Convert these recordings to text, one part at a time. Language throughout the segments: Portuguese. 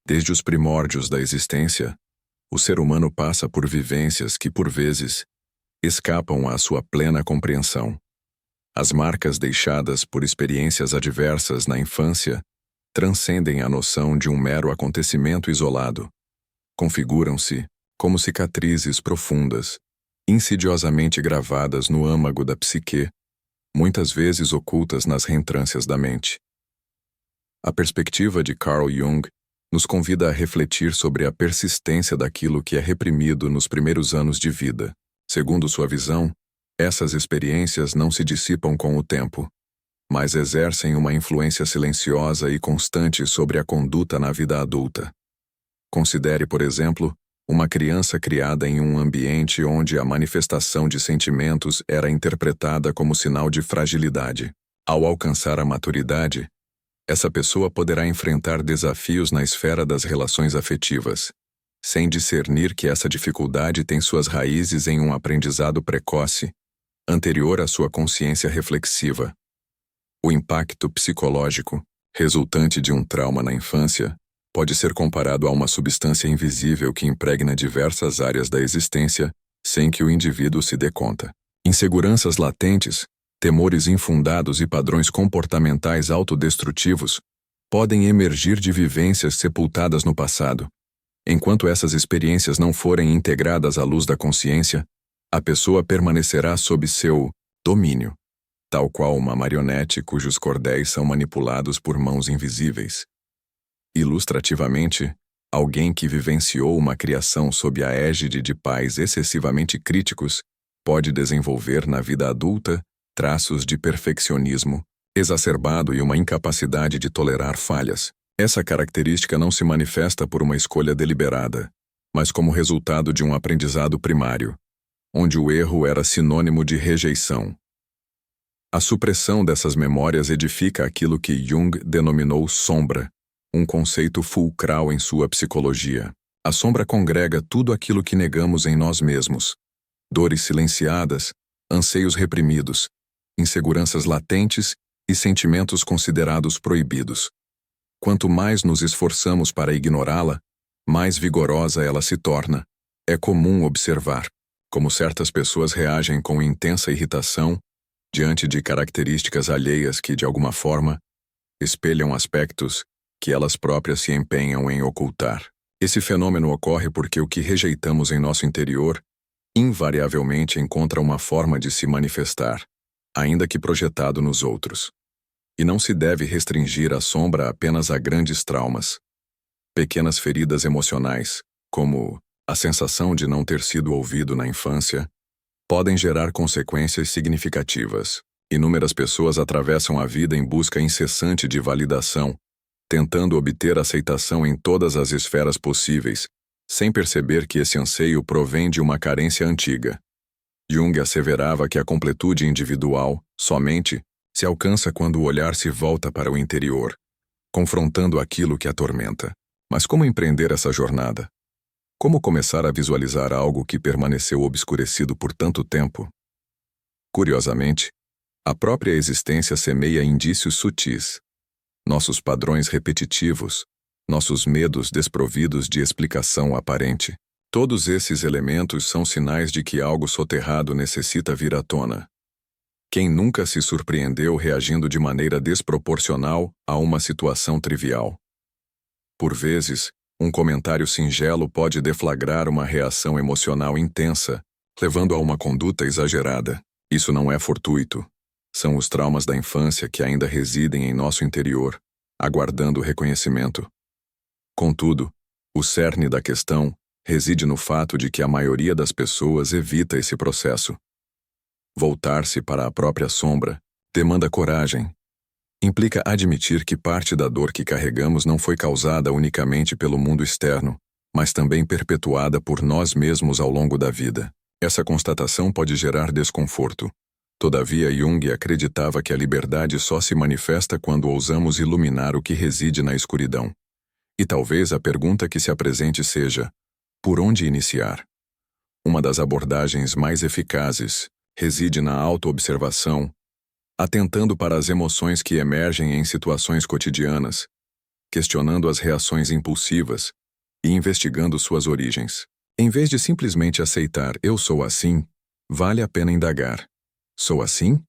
Desde os primórdios da existência, o ser humano passa por vivências que, por vezes, escapam à sua plena compreensão. As marcas deixadas por experiências adversas na infância transcendem a noção de um mero acontecimento isolado. Configuram-se como cicatrizes profundas, insidiosamente gravadas no âmago da psique, muitas vezes ocultas nas reentrâncias da mente. A perspectiva de Carl Jung nos convida a refletir sobre a persistência daquilo que é reprimido nos primeiros anos de vida. Segundo sua visão, essas experiências não se dissipam com o tempo, mas exercem uma influência silenciosa e constante sobre a conduta na vida adulta. Considere, por exemplo, uma criança criada em um ambiente onde a manifestação de sentimentos era interpretada como sinal de fragilidade. Ao alcançar a maturidade, essa pessoa poderá enfrentar desafios na esfera das relações afetivas, sem discernir que essa dificuldade tem suas raízes em um aprendizado precoce, anterior à sua consciência reflexiva. O impacto psicológico, resultante de um trauma na infância, pode ser comparado a uma substância invisível que impregna diversas áreas da existência sem que o indivíduo se dê conta. Inseguranças latentes, temores infundados e padrões comportamentais autodestrutivos podem emergir de vivências sepultadas no passado. Enquanto essas experiências não forem integradas à luz da consciência, a pessoa permanecerá sob seu domínio, tal qual uma marionete cujos cordéis são manipulados por mãos invisíveis. Ilustrativamente, alguém que vivenciou uma criação sob a égide de pais excessivamente críticos pode desenvolver na vida adulta traços de perfeccionismo exacerbado e uma incapacidade de tolerar falhas. Essa característica não se manifesta por uma escolha deliberada, mas como resultado de um aprendizado primário, onde o erro era sinônimo de rejeição. A supressão dessas memórias edifica aquilo que Jung denominou sombra, um conceito fulcral em sua psicologia. A sombra congrega tudo aquilo que negamos em nós mesmos: dores silenciadas, anseios reprimidos, inseguranças latentes e sentimentos considerados proibidos. Quanto mais nos esforçamos para ignorá-la, mais vigorosa ela se torna. É comum observar como certas pessoas reagem com intensa irritação diante de características alheias que, de alguma forma, espelham aspectos que elas próprias se empenham em ocultar. Esse fenômeno ocorre porque o que rejeitamos em nosso interior invariavelmente encontra uma forma de se manifestar, ainda que projetado nos outros. E não se deve restringir a sombra apenas a grandes traumas. Pequenas feridas emocionais, como a sensação de não ter sido ouvido na infância, podem gerar consequências significativas. Inúmeras pessoas atravessam a vida em busca incessante de validação, tentando obter aceitação em todas as esferas possíveis, sem perceber que esse anseio provém de uma carência antiga. Jung asseverava que a completude individual, somente, se alcança quando o olhar se volta para o interior, confrontando aquilo que atormenta. Mas como empreender essa jornada? Como começar a visualizar algo que permaneceu obscurecido por tanto tempo? Curiosamente, a própria existência semeia indícios sutis. Nossos padrões repetitivos, nossos medos desprovidos de explicação aparente. Todos esses elementos são sinais de que algo soterrado necessita vir à tona. Quem nunca se surpreendeu reagindo de maneira desproporcional a uma situação trivial? Por vezes, um comentário singelo pode deflagrar uma reação emocional intensa, levando a uma conduta exagerada. Isso não é fortuito. São os traumas da infância que ainda residem em nosso interior, aguardando reconhecimento. Contudo, o cerne da questão reside no fato de que a maioria das pessoas evita esse processo. Voltar-se para a própria sombra demanda coragem. Implica admitir que parte da dor que carregamos não foi causada unicamente pelo mundo externo, mas também perpetuada por nós mesmos ao longo da vida. Essa constatação pode gerar desconforto. Todavia, Jung acreditava que a liberdade só se manifesta quando ousamos iluminar o que reside na escuridão. E talvez a pergunta que se apresente seja: por onde iniciar? Uma das abordagens mais eficazes reside na autoobservação, atentando para as emoções que emergem em situações cotidianas, questionando as reações impulsivas e investigando suas origens. Em vez de simplesmente aceitar "eu sou assim", vale a pena indagar: sou assim?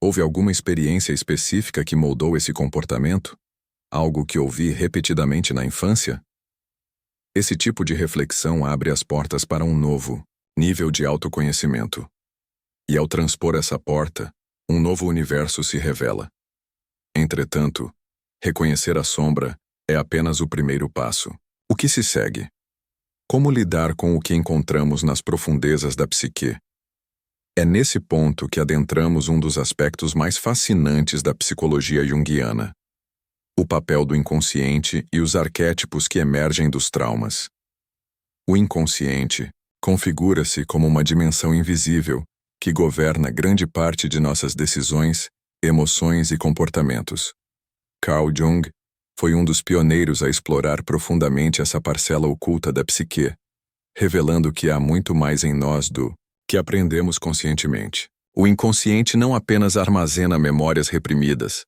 Houve alguma experiência específica que moldou esse comportamento? Algo que ouvi repetidamente na infância? Esse tipo de reflexão abre as portas para um novo nível de autoconhecimento. E ao transpor essa porta, um novo universo se revela. Entretanto, reconhecer a sombra é apenas o primeiro passo. O que se segue? Como lidar com o que encontramos nas profundezas da psique? É nesse ponto que adentramos um dos aspectos mais fascinantes da psicologia junguiana: o papel do inconsciente e os arquétipos que emergem dos traumas. O inconsciente configura-se como uma dimensão invisível que governa grande parte de nossas decisões, emoções e comportamentos. Carl Jung foi um dos pioneiros a explorar profundamente essa parcela oculta da psique, revelando que há muito mais em nós do que aprendemos conscientemente. O inconsciente não apenas armazena memórias reprimidas,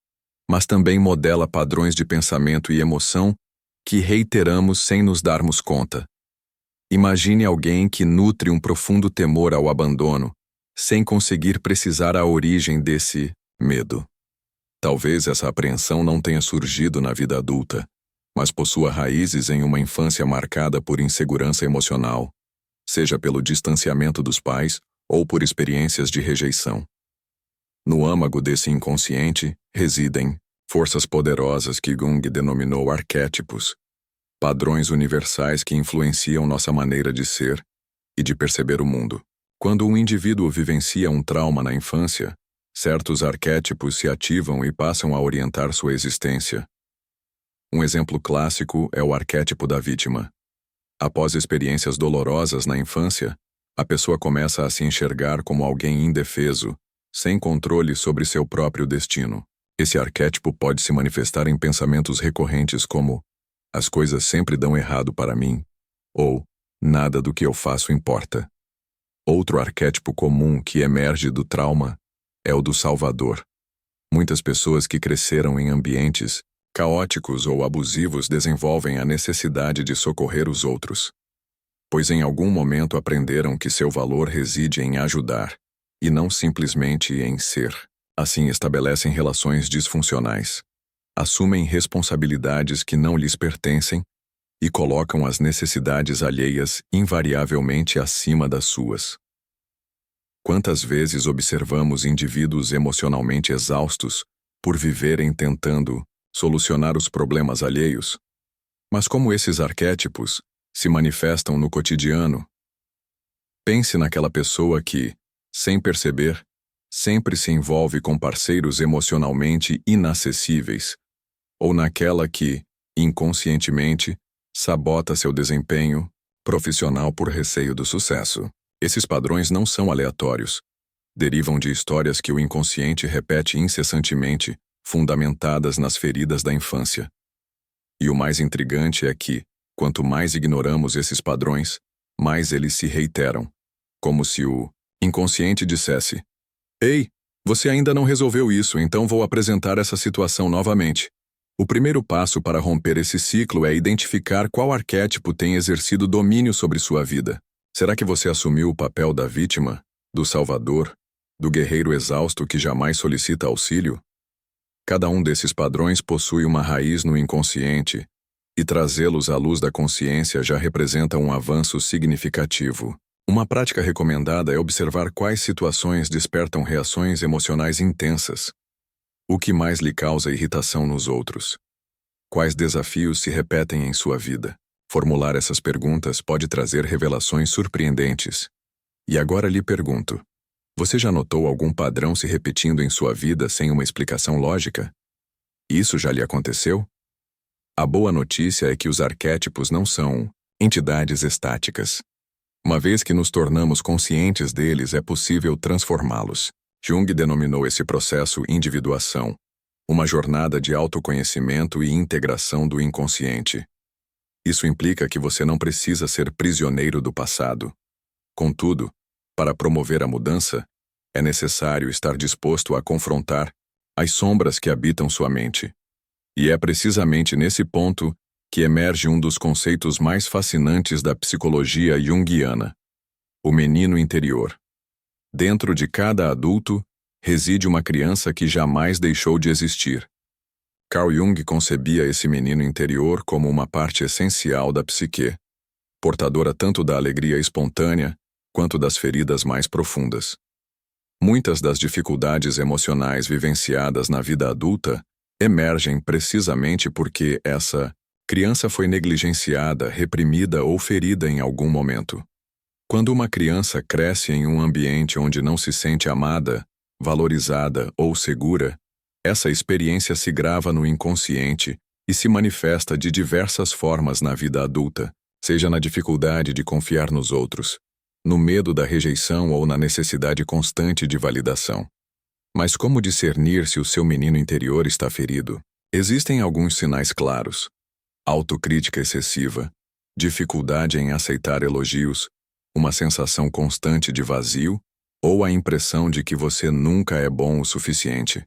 mas também modela padrões de pensamento e emoção que reiteramos sem nos darmos conta. Imagine alguém que nutre um profundo temor ao abandono, sem conseguir precisar a origem desse medo. Talvez essa apreensão não tenha surgido na vida adulta, mas possua raízes em uma infância marcada por insegurança emocional, seja pelo distanciamento dos pais ou por experiências de rejeição. No âmago desse inconsciente residem forças poderosas que Jung denominou arquétipos, padrões universais que influenciam nossa maneira de ser e de perceber o mundo. Quando um indivíduo vivencia um trauma na infância, certos arquétipos se ativam e passam a orientar sua existência. Um exemplo clássico é o arquétipo da vítima. Após experiências dolorosas na infância, a pessoa começa a se enxergar como alguém indefeso, sem controle sobre seu próprio destino. Esse arquétipo pode se manifestar em pensamentos recorrentes como "as coisas sempre dão errado para mim" ou "nada do que eu faço importa". Outro arquétipo comum que emerge do trauma é o do salvador. Muitas pessoas que cresceram em ambientes caóticos ou abusivos desenvolvem a necessidade de socorrer os outros, pois em algum momento aprenderam que seu valor reside em ajudar, e não simplesmente em ser. Assim estabelecem relações disfuncionais, assumem responsabilidades que não lhes pertencem e colocam as necessidades alheias invariavelmente acima das suas. Quantas vezes observamos indivíduos emocionalmente exaustos por viverem tentando solucionar os problemas alheios? Mas como esses arquétipos se manifestam no cotidiano? Pense naquela pessoa que, sem perceber, sempre se envolve com parceiros emocionalmente inacessíveis, ou naquela que, inconscientemente, sabota seu desempenho profissional por receio do sucesso. Esses padrões não são aleatórios. Derivam de histórias que o inconsciente repete incessantemente, fundamentadas nas feridas da infância. E o mais intrigante é que, quanto mais ignoramos esses padrões, mais eles se reiteram, como se o inconsciente dissesse: "Ei, você ainda não resolveu isso, então vou apresentar essa situação novamente." O primeiro passo para romper esse ciclo é identificar qual arquétipo tem exercido domínio sobre sua vida. Será que você assumiu o papel da vítima, do salvador, do guerreiro exausto que jamais solicita auxílio? Cada um desses padrões possui uma raiz no inconsciente, e trazê-los à luz da consciência já representa um avanço significativo. Uma prática recomendada é observar quais situações despertam reações emocionais intensas. O que mais lhe causa irritação nos outros? Quais desafios se repetem em sua vida? Formular essas perguntas pode trazer revelações surpreendentes. E agora lhe pergunto: você já notou algum padrão se repetindo em sua vida sem uma explicação lógica? Isso já lhe aconteceu? A boa notícia é que os arquétipos não são entidades estáticas. Uma vez que nos tornamos conscientes deles, é possível transformá-los. Jung denominou esse processo individuação, uma jornada de autoconhecimento e integração do inconsciente. Isso implica que você não precisa ser prisioneiro do passado. Contudo, para promover a mudança, é necessário estar disposto a confrontar as sombras que habitam sua mente. E é precisamente nesse ponto que emerge um dos conceitos mais fascinantes da psicologia junguiana: o menino interior. Dentro de cada adulto reside uma criança que jamais deixou de existir. Carl Jung concebia esse menino interior como uma parte essencial da psique, portadora tanto da alegria espontânea quanto das feridas mais profundas. Muitas das dificuldades emocionais vivenciadas na vida adulta emergem precisamente porque essa criança foi negligenciada, reprimida ou ferida em algum momento. Quando uma criança cresce em um ambiente onde não se sente amada, valorizada ou segura, essa experiência se grava no inconsciente e se manifesta de diversas formas na vida adulta, seja na dificuldade de confiar nos outros, no medo da rejeição ou na necessidade constante de validação. Mas como discernir se o seu menino interior está ferido? Existem alguns sinais claros: autocrítica excessiva, dificuldade em aceitar elogios, uma sensação constante de vazio ou a impressão de que você nunca é bom o suficiente.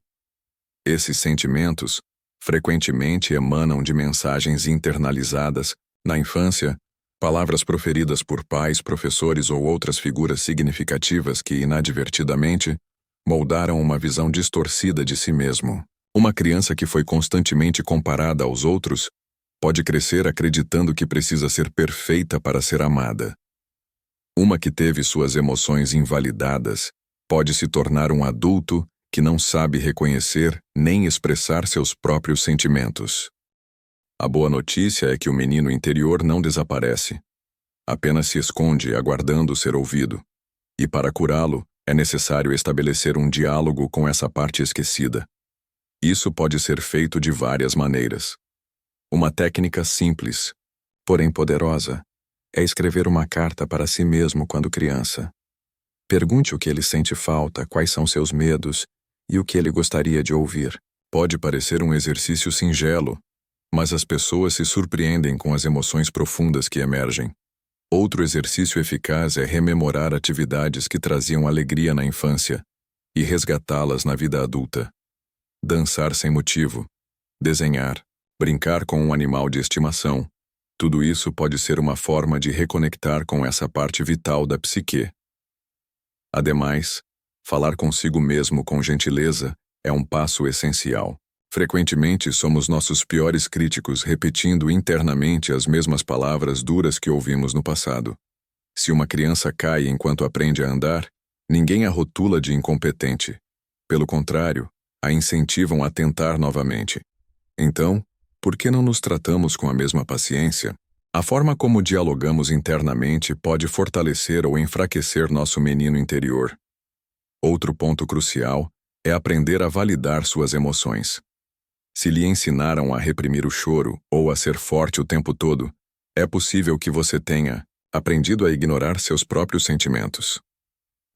Esses sentimentos frequentemente emanam de mensagens internalizadas na infância, palavras proferidas por pais, professores ou outras figuras significativas que, inadvertidamente, moldaram uma visão distorcida de si mesmo. Uma criança que foi constantemente comparada aos outros pode crescer acreditando que precisa ser perfeita para ser amada. Uma que teve suas emoções invalidadas pode se tornar um adulto que não sabe reconhecer nem expressar seus próprios sentimentos. A boa notícia é que o menino interior não desaparece. Apenas se esconde aguardando ser ouvido. E para curá-lo, é necessário estabelecer um diálogo com essa parte esquecida. Isso pode ser feito de várias maneiras. Uma técnica simples, porém poderosa, é escrever uma carta para si mesmo quando criança. Pergunte o que ele sente falta, quais são seus medos e o que ele gostaria de ouvir. Pode parecer um exercício singelo, mas as pessoas se surpreendem com as emoções profundas que emergem. Outro exercício eficaz é rememorar atividades que traziam alegria na infância e resgatá-las na vida adulta. Dançar sem motivo, desenhar, brincar com um animal de estimação. Tudo isso pode ser uma forma de reconectar com essa parte vital da psique. Ademais, falar consigo mesmo com gentileza é um passo essencial. Frequentemente somos nossos piores críticos, repetindo internamente as mesmas palavras duras que ouvimos no passado. Se uma criança cai enquanto aprende a andar, ninguém a rotula de incompetente. Pelo contrário, a incentivam a tentar novamente. Então, por que não nos tratamos com a mesma paciência? A forma como dialogamos internamente pode fortalecer ou enfraquecer nosso menino interior. Outro ponto crucial é aprender a validar suas emoções. Se lhe ensinaram a reprimir o choro ou a ser forte o tempo todo, é possível que você tenha aprendido a ignorar seus próprios sentimentos.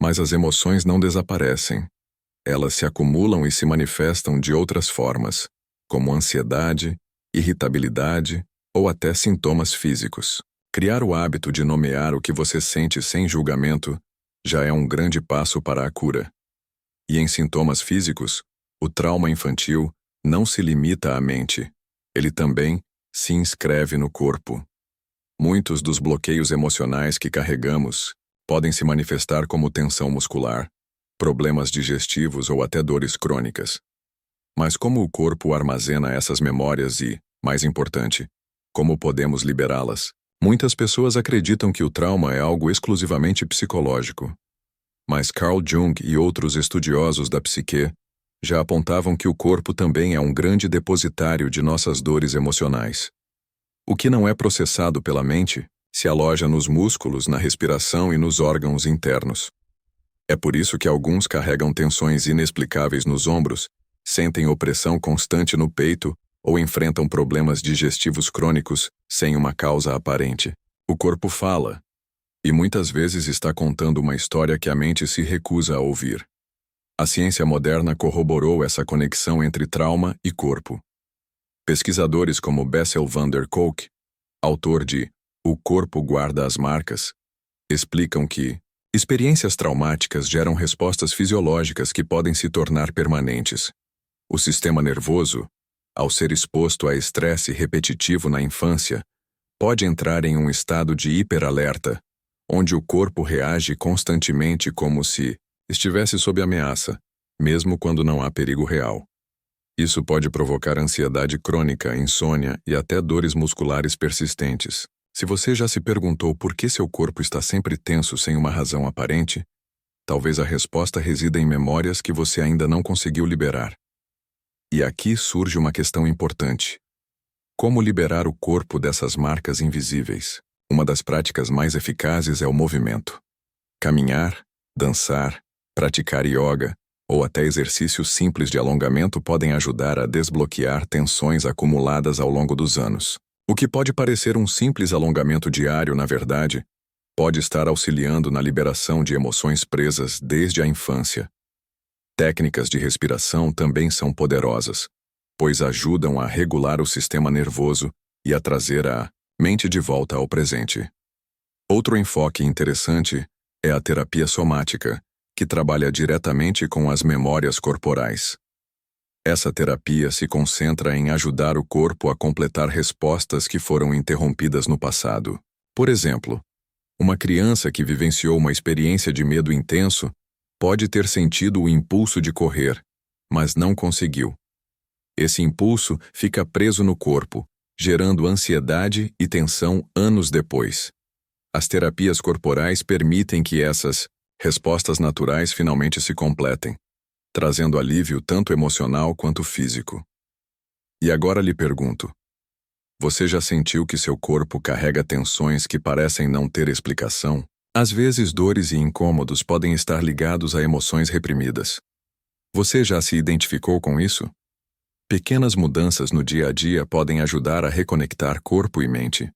Mas as emoções não desaparecem. Elas se acumulam e se manifestam de outras formas, como ansiedade, irritabilidade ou até sintomas físicos. Criar o hábito de nomear o que você sente sem julgamento já é um grande passo para a cura. E em sintomas físicos, o trauma infantil não se limita à mente, ele também se inscreve no corpo. Muitos dos bloqueios emocionais que carregamos podem se manifestar como tensão muscular, problemas digestivos ou até dores crônicas. Mas como o corpo armazena essas memórias e, mais importante, como podemos liberá-las? Muitas pessoas acreditam que o trauma é algo exclusivamente psicológico. Mas Carl Jung e outros estudiosos da psique já apontavam que o corpo também é um grande depositário de nossas dores emocionais. O que não é processado pela mente se aloja nos músculos, na respiração e nos órgãos internos. É por isso que alguns carregam tensões inexplicáveis nos ombros, sentem opressão constante no peito ou enfrentam problemas digestivos crônicos sem uma causa aparente. O corpo fala, e muitas vezes está contando uma história que a mente se recusa a ouvir. A ciência moderna corroborou essa conexão entre trauma e corpo. Pesquisadores como Bessel van der Kolk, autor de O Corpo Guarda as Marcas, explicam que experiências traumáticas geram respostas fisiológicas que podem se tornar permanentes. O sistema nervoso, ao ser exposto a estresse repetitivo na infância, pode entrar em um estado de hiperalerta, onde o corpo reage constantemente como se estivesse sob ameaça, mesmo quando não há perigo real. Isso pode provocar ansiedade crônica, insônia e até dores musculares persistentes. Se você já se perguntou por que seu corpo está sempre tenso sem uma razão aparente, talvez a resposta resida em memórias que você ainda não conseguiu liberar. E aqui surge uma questão importante. Como liberar o corpo dessas marcas invisíveis? Uma das práticas mais eficazes é o movimento. Caminhar, dançar, praticar yoga ou até exercícios simples de alongamento podem ajudar a desbloquear tensões acumuladas ao longo dos anos. O que pode parecer um simples alongamento diário, na verdade, pode estar auxiliando na liberação de emoções presas desde a infância. Técnicas de respiração também são poderosas, pois ajudam a regular o sistema nervoso e a trazer a mente de volta ao presente. Outro enfoque interessante é a terapia somática, que trabalha diretamente com as memórias corporais. Essa terapia se concentra em ajudar o corpo a completar respostas que foram interrompidas no passado. Por exemplo, uma criança que vivenciou uma experiência de medo intenso pode ter sentido o impulso de correr, mas não conseguiu. Esse impulso fica preso no corpo, gerando ansiedade e tensão anos depois. As terapias corporais permitem que essas respostas naturais finalmente se completem, trazendo alívio tanto emocional quanto físico. E agora lhe pergunto: você já sentiu que seu corpo carrega tensões que parecem não ter explicação? Às vezes, dores e incômodos podem estar ligados a emoções reprimidas. Você já se identificou com isso? Pequenas mudanças no dia a dia podem ajudar a reconectar corpo e mente.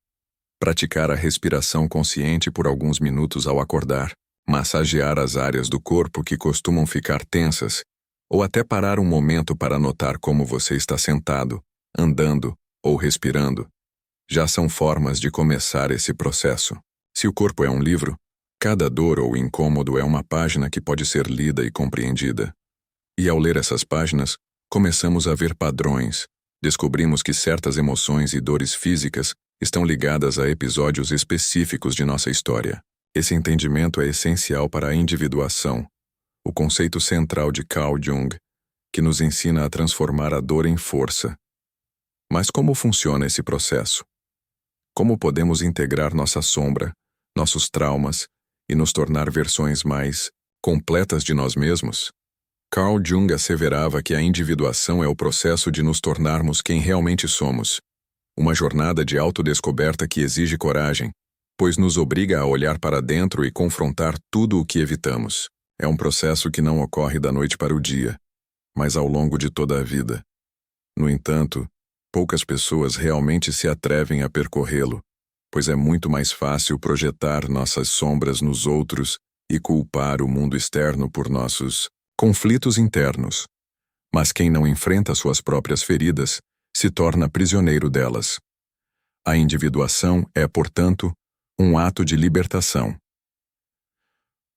Praticar a respiração consciente por alguns minutos ao acordar, massagear as áreas do corpo que costumam ficar tensas, ou até parar um momento para notar como você está sentado, andando ou respirando, já são formas de começar esse processo. Se o corpo é um livro, cada dor ou incômodo é uma página que pode ser lida e compreendida. E ao ler essas páginas, começamos a ver padrões. Descobrimos que certas emoções e dores físicas estão ligadas a episódios específicos de nossa história. Esse entendimento é essencial para a individuação, o conceito central de Carl Jung, que nos ensina a transformar a dor em força. Mas como funciona esse processo? Como podemos integrar nossa sombra, nossos traumas e nos tornar versões mais completas de nós mesmos? Carl Jung asseverava que a individuação é o processo de nos tornarmos quem realmente somos, uma jornada de autodescoberta que exige coragem, pois nos obriga a olhar para dentro e confrontar tudo o que evitamos. É um processo que não ocorre da noite para o dia, mas ao longo de toda a vida. No entanto, poucas pessoas realmente se atrevem a percorrê-lo, pois é muito mais fácil projetar nossas sombras nos outros e culpar o mundo externo por nossos conflitos internos. Mas quem não enfrenta suas próprias feridas se torna prisioneiro delas. A individuação é, portanto, um ato de libertação.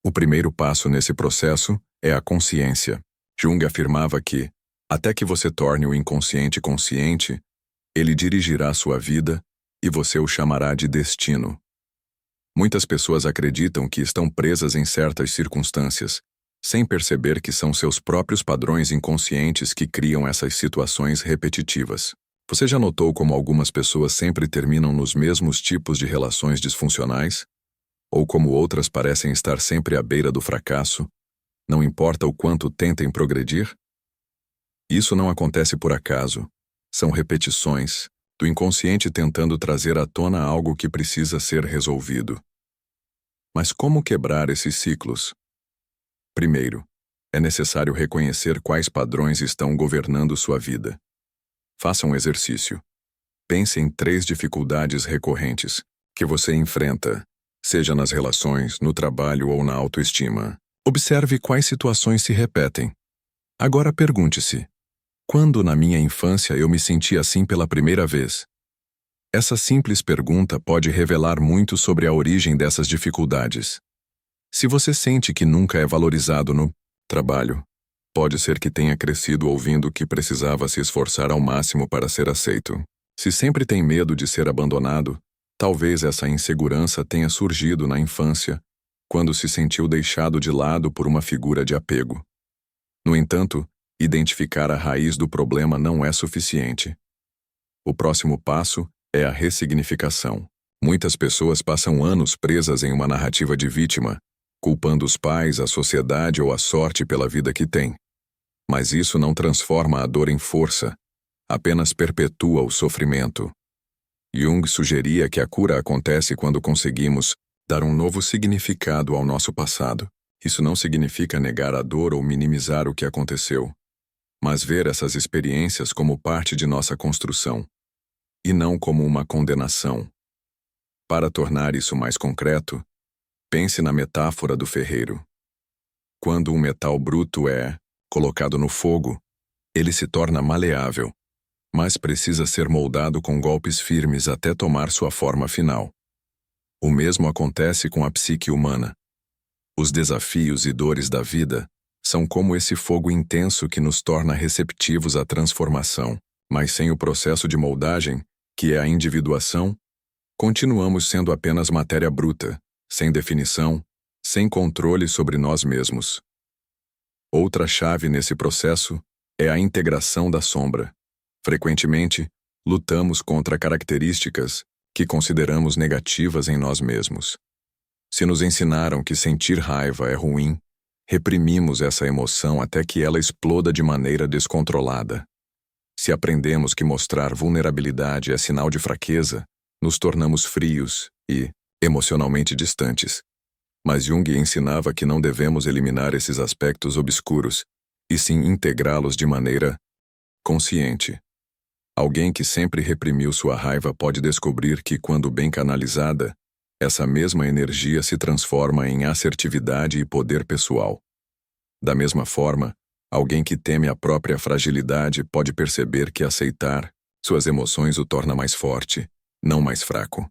O primeiro passo nesse processo é a consciência. Jung afirmava que, até que você torne o inconsciente consciente, ele dirigirá sua vida e você o chamará de destino. Muitas pessoas acreditam que estão presas em certas circunstâncias, sem perceber que são seus próprios padrões inconscientes que criam essas situações repetitivas. Você já notou como algumas pessoas sempre terminam nos mesmos tipos de relações disfuncionais? Ou como outras parecem estar sempre à beira do fracasso, não importa o quanto tentem progredir? Isso não acontece por acaso. São repetições do inconsciente tentando trazer à tona algo que precisa ser resolvido. Mas como quebrar esses ciclos? Primeiro, é necessário reconhecer quais padrões estão governando sua vida. Faça um exercício. Pense em 3 dificuldades recorrentes que você enfrenta, seja nas relações, no trabalho ou na autoestima. Observe quais situações se repetem. Agora pergunte-se: quando na minha infância eu me senti assim pela primeira vez? Essa simples pergunta pode revelar muito sobre a origem dessas dificuldades. Se você sente que nunca é valorizado no trabalho, Pode ser que tenha crescido ouvindo que precisava se esforçar ao máximo para ser aceito. Se sempre tem medo de ser abandonado, talvez essa insegurança tenha surgido na infância, quando se sentiu deixado de lado por uma figura de apego. No entanto, identificar a raiz do problema não é suficiente. O próximo passo é a ressignificação. Muitas pessoas passam anos presas em uma narrativa de vítima, culpando os pais, a sociedade ou a sorte pela vida que têm. Mas isso não transforma a dor em força, apenas perpetua o sofrimento. Jung sugeria que a cura acontece quando conseguimos dar um novo significado ao nosso passado. Isso não significa negar a dor ou minimizar o que aconteceu, mas ver essas experiências como parte de nossa construção, e não como uma condenação. Para tornar isso mais concreto, pense na metáfora do ferreiro. Quando um metal bruto é colocado no fogo, ele se torna maleável, mas precisa ser moldado com golpes firmes até tomar sua forma final. O mesmo acontece com a psique humana. Os desafios e dores da vida são como esse fogo intenso que nos torna receptivos à transformação, mas sem o processo de moldagem, que é a individuação, continuamos sendo apenas matéria bruta, sem definição, sem controle sobre nós mesmos. Outra chave nesse processo é a integração da sombra. Frequentemente, lutamos contra características que consideramos negativas em nós mesmos. Se nos ensinaram que sentir raiva é ruim, reprimimos essa emoção até que ela exploda de maneira descontrolada. Se aprendemos que mostrar vulnerabilidade é sinal de fraqueza, nos tornamos frios e emocionalmente distantes. Mas Jung ensinava que não devemos eliminar esses aspectos obscuros, e sim integrá-los de maneira consciente. Alguém que sempre reprimiu sua raiva pode descobrir que, quando bem canalizada, essa mesma energia se transforma em assertividade e poder pessoal. Da mesma forma, alguém que teme a própria fragilidade pode perceber que aceitar suas emoções o torna mais forte, não mais fraco.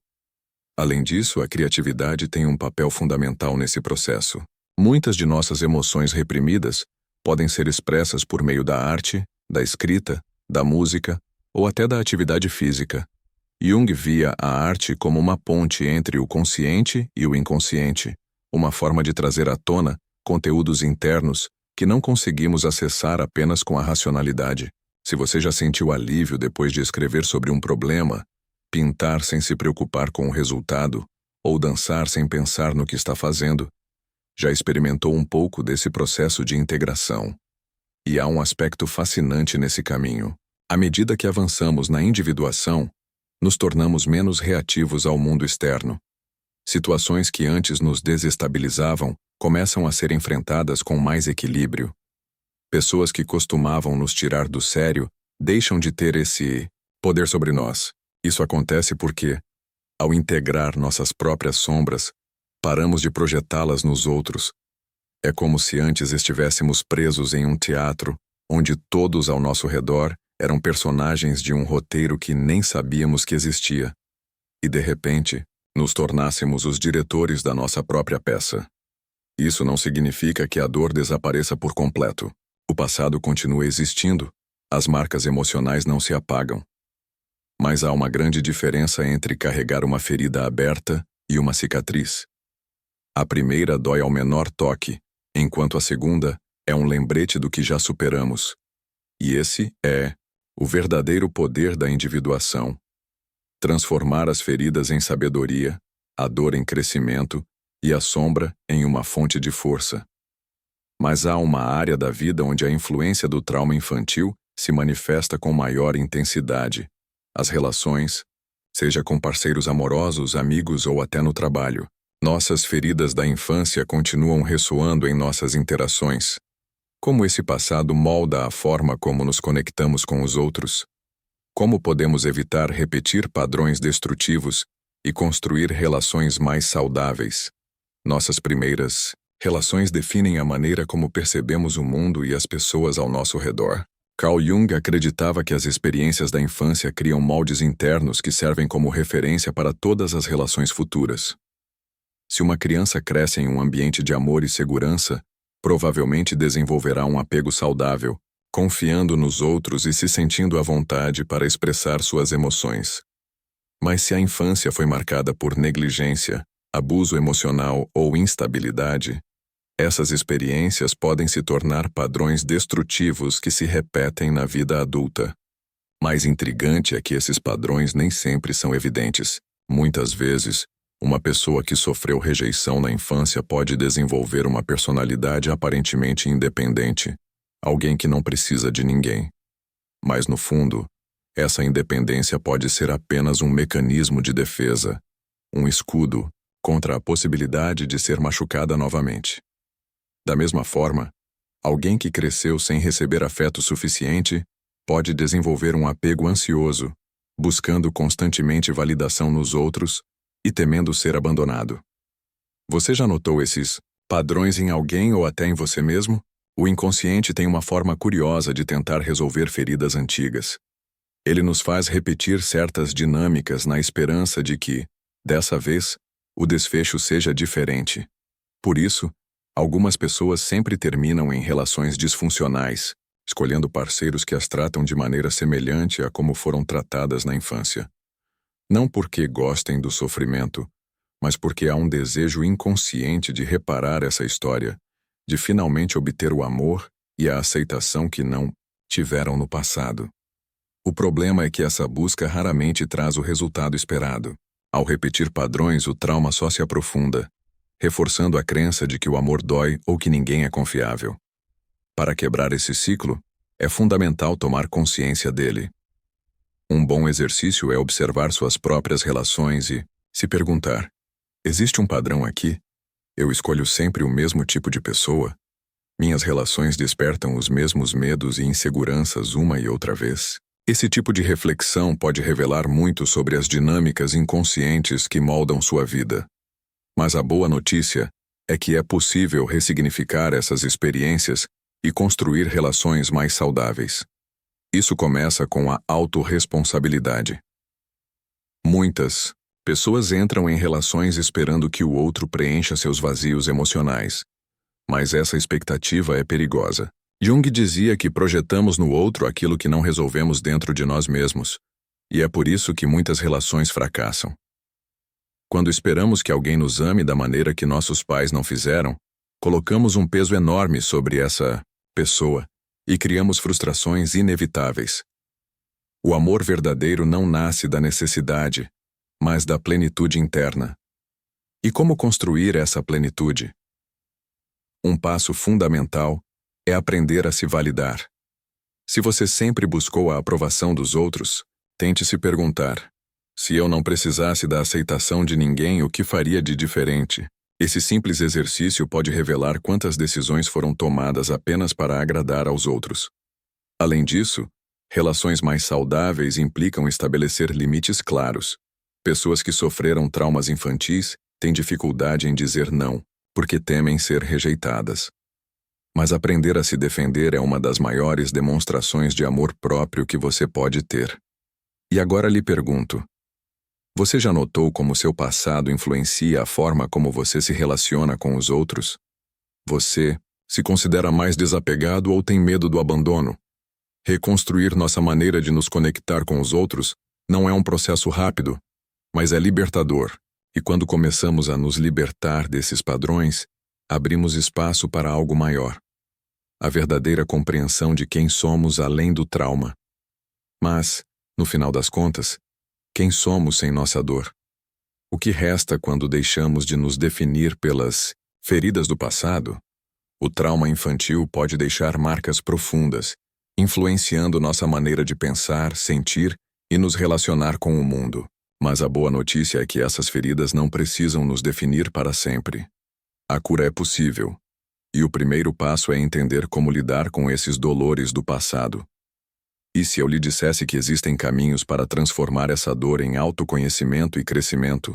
Além disso, a criatividade tem um papel fundamental nesse processo. Muitas de nossas emoções reprimidas podem ser expressas por meio da arte, da escrita, da música ou até da atividade física. Jung via a arte como uma ponte entre o consciente e o inconsciente, uma forma de trazer à tona conteúdos internos que não conseguimos acessar apenas com a racionalidade. Se você já sentiu alívio depois de escrever sobre um problema, pintar sem se preocupar com o resultado, ou dançar sem pensar no que está fazendo, já experimentou um pouco desse processo de integração. E há um aspecto fascinante nesse caminho. À medida que avançamos na individuação, nos tornamos menos reativos ao mundo externo. Situações que antes nos desestabilizavam começam a ser enfrentadas com mais equilíbrio. Pessoas que costumavam nos tirar do sério deixam de ter esse poder sobre nós. Isso acontece porque, ao integrar nossas próprias sombras, paramos de projetá-las nos outros. É como se antes estivéssemos presos em um teatro, onde todos ao nosso redor eram personagens de um roteiro que nem sabíamos que existia. E, de repente, nos tornássemos os diretores da nossa própria peça. Isso não significa que a dor desapareça por completo. O passado continua existindo, as marcas emocionais não se apagam. Mas há uma grande diferença entre carregar uma ferida aberta e uma cicatriz. A primeira dói ao menor toque, enquanto a segunda é um lembrete do que já superamos. E esse é o verdadeiro poder da individuação. Transformar as feridas em sabedoria, a dor em crescimento e a sombra em uma fonte de força. Mas há uma área da vida onde a influência do trauma infantil se manifesta com maior intensidade. As relações, seja com parceiros amorosos, amigos ou até no trabalho. Nossas feridas da infância continuam ressoando em nossas interações. Como esse passado molda a forma como nos conectamos com os outros? Como podemos evitar repetir padrões destrutivos e construir relações mais saudáveis? Nossas primeiras relações definem a maneira como percebemos o mundo e as pessoas ao nosso redor. Carl Jung acreditava que as experiências da infância criam moldes internos que servem como referência para todas as relações futuras. Se uma criança cresce em um ambiente de amor e segurança, provavelmente desenvolverá um apego saudável, confiando nos outros e se sentindo à vontade para expressar suas emoções. Mas se a infância foi marcada por negligência, abuso emocional ou instabilidade, essas experiências podem se tornar padrões destrutivos que se repetem na vida adulta. Mais intrigante é que esses padrões nem sempre são evidentes. Muitas vezes, uma pessoa que sofreu rejeição na infância pode desenvolver uma personalidade aparentemente independente, alguém que não precisa de ninguém. Mas, no fundo, essa independência pode ser apenas um mecanismo de defesa, um escudo contra a possibilidade de ser machucada novamente. Da mesma forma, alguém que cresceu sem receber afeto suficiente pode desenvolver um apego ansioso, buscando constantemente validação nos outros e temendo ser abandonado. Você já notou esses padrões em alguém ou até em você mesmo? O inconsciente tem uma forma curiosa de tentar resolver feridas antigas. Ele nos faz repetir certas dinâmicas na esperança de que, dessa vez, o desfecho seja diferente. Por isso, algumas pessoas sempre terminam em relações disfuncionais, escolhendo parceiros que as tratam de maneira semelhante a como foram tratadas na infância. Não porque gostem do sofrimento, mas porque há um desejo inconsciente de reparar essa história, de finalmente obter o amor e a aceitação que não tiveram no passado. O problema é que essa busca raramente traz o resultado esperado. Ao repetir padrões, o trauma só se aprofunda, reforçando a crença de que o amor dói ou que ninguém é confiável. Para quebrar esse ciclo, é fundamental tomar consciência dele. Um bom exercício é observar suas próprias relações e se perguntar: existe um padrão aqui? Eu escolho sempre o mesmo tipo de pessoa? Minhas relações despertam os mesmos medos e inseguranças uma e outra vez? Esse tipo de reflexão pode revelar muito sobre as dinâmicas inconscientes que moldam sua vida. Mas a boa notícia é que é possível ressignificar essas experiências e construir relações mais saudáveis. Isso começa com a autorresponsabilidade. Muitas pessoas entram em relações esperando que o outro preencha seus vazios emocionais. Mas essa expectativa é perigosa. Jung dizia que projetamos no outro aquilo que não resolvemos dentro de nós mesmos, e é por isso que muitas relações fracassam. Quando esperamos que alguém nos ame da maneira que nossos pais não fizeram, colocamos um peso enorme sobre essa pessoa e criamos frustrações inevitáveis. O amor verdadeiro não nasce da necessidade, mas da plenitude interna. E como construir essa plenitude? Um passo fundamental é aprender a se validar. Se você sempre buscou a aprovação dos outros, tente se perguntar: se eu não precisasse da aceitação de ninguém, o que faria de diferente? Esse simples exercício pode revelar quantas decisões foram tomadas apenas para agradar aos outros. Além disso, relações mais saudáveis implicam estabelecer limites claros. Pessoas que sofreram traumas infantis têm dificuldade em dizer não, porque temem ser rejeitadas. Mas aprender a se defender é uma das maiores demonstrações de amor próprio que você pode ter. E agora lhe pergunto: você já notou como seu passado influencia a forma como você se relaciona com os outros? Você se considera mais desapegado ou tem medo do abandono? Reconstruir nossa maneira de nos conectar com os outros não é um processo rápido, mas é libertador. E quando começamos a nos libertar desses padrões, abrimos espaço para algo maior. A verdadeira compreensão de quem somos além do trauma. Mas, no final das contas, quem somos sem nossa dor? O que resta quando deixamos de nos definir pelas feridas do passado? O trauma infantil pode deixar marcas profundas, influenciando nossa maneira de pensar, sentir e nos relacionar com o mundo. Mas a boa notícia é que essas feridas não precisam nos definir para sempre. A cura é possível, e o primeiro passo é entender como lidar com esses dolores do passado. E se eu lhe dissesse que existem caminhos para transformar essa dor em autoconhecimento e crescimento?